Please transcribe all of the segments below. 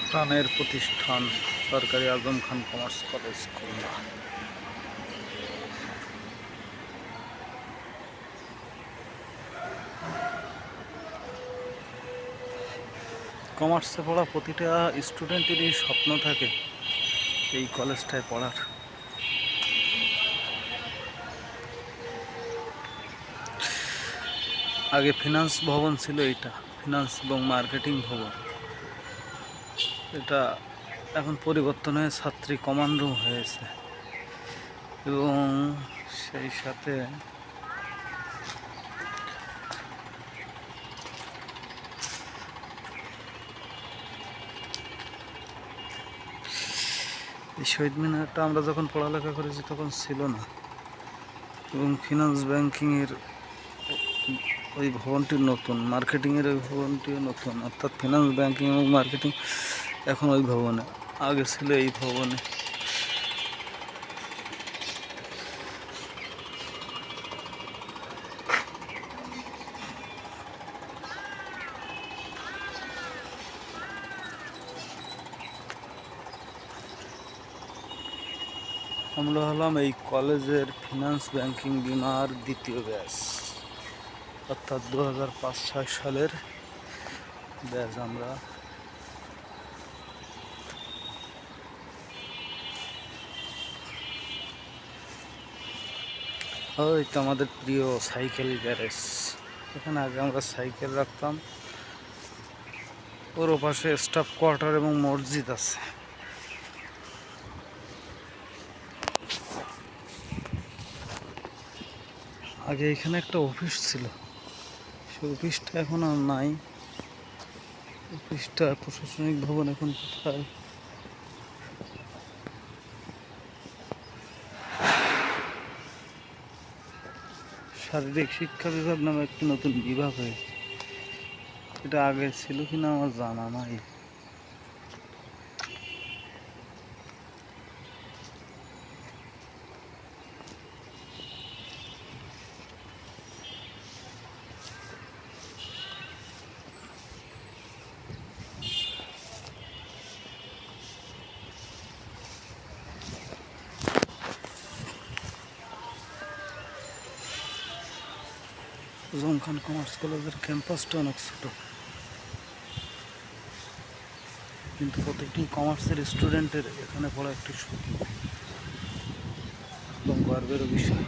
প্রাণের প্রতিষ্ঠান সরকারি আজম খান কমার্স কলেজ খুলনা। কমার্সে পড়া প্রতিটা স্টুডেন্টেরই স্বপ্ন থাকে এই কলেজটায় পড়ার। আগে ফিনান্স ভবন ছিল, এইটা ফিনান্স এবং মার্কেটিং ভবন। এটা এখন পরিবর্তন হয়ে ছাত্রী কমান্ড রুম হয়েছে এবং সেই সাথে এই শহীদ মিনারটা আমরা যখন পড়ালেখা করেছি তখন ছিল না, এবং ফিনান্স ব্যাংকিংয়ের ওই ভবনটি নতুন, মার্কেটিংয়ের ওই ভবনটিও নতুন, অর্থাৎ ফিনান্স ব্যাংকিং এবং মার্কেটিং এখন ওই ভবনে, আগে ছিল এই ভবনে। আমরা হলাম এই কলেজের ফিনান্স ব্যাংকিং বিমার দ্বিতীয় ব্যাচ, অর্থাৎ 2005-06 সালের ব্যাচ আমরা। ওই তো আমাদের প্রিয় সাইকেল গ্যারেজ, এখানে আগে আমরা সাইকেল রাখতাম। ওর পাশে স্টাফ কোয়ার্টার এবং মসজিদ আছে। আগে এখানে একটা অফিস ছিল, সেই অফিসটা এখন আর নাই। অফিসটা প্রশাসনিক ভবন এখন কোথায়? শারীরিক শিক্ষা বিভাগ নামে একটি নতুন বিভাগ হয়েছে, এটা আগে ছিল কিনা আমার জানা নাই। আজম খান কমার্স কলেজের ক্যাম্পাসটা অনেক ছোট, কিন্তু প্রত্যেকটি কমার্সের স্টুডেন্টের এখানে পড়া একটি স্বপ্ন এবং গর্বের বিষয়।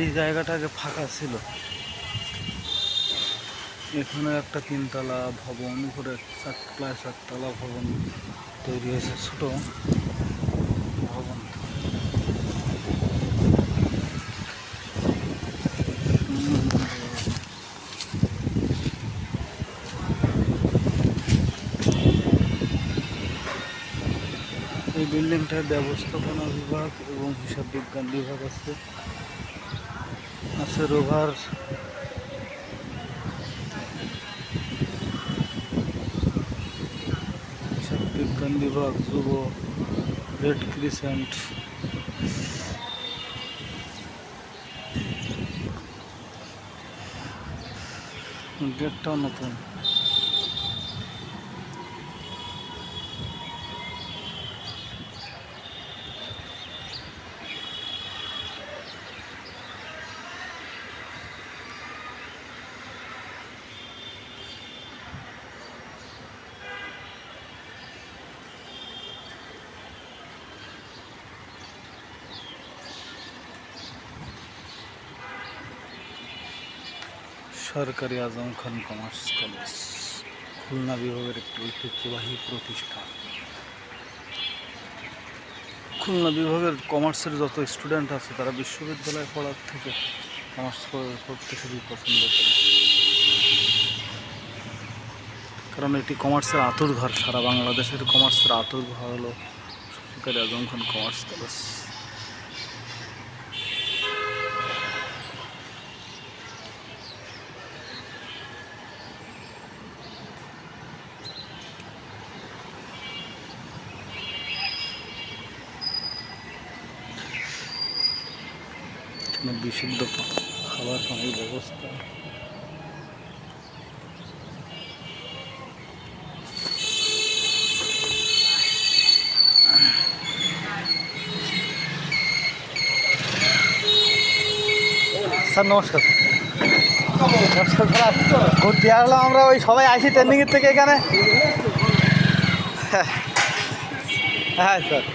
এই জায়গাটা আগে ফাঁকা ছিল, এখানে একটা 3তলা ভবন, উপরে 4তলা ভবন তৈরি হয়েছে, ছোট ভবন। এই বিল্ডিংটার ব্যবস্থাপনা বিভাগ এবং হিসাব বিজ্ঞান বিভাগ আছে। রোভার হিসাব বিজ্ঞান বিভাগ, যুব, রেড ক্রিসেন্ট। গেটটাও নতুন। সরকারি আজম খান কমার্স কলেজ খুলনা বিভাগের একটি ঐতিহ্যবাহী প্রতিষ্ঠান। খুলনা বিভাগের কমার্সের যত স্টুডেন্ট আছে তারা বিশ্ববিদ্যালয়ে পড়ার থেকে কমার্স পড়তে খুবই পছন্দ করে, কারণ এটি কমার্সের আঁতুড়ঘর। সারা বাংলাদেশের কমার্সের আঁতুড়ঘর হলো সরকারি আজম খান কমার্স কলেজ। আপনার বিশুদ্ধ খাবার পানির ব্যবস্থা। স্যার নমস্কার। নমস্কার স্যার, ঘুরতে আসলাম আমরা, ওই সবাই আসি ট্রেনিংয়ের থেকে এখানে। হ্যাঁ স্যার।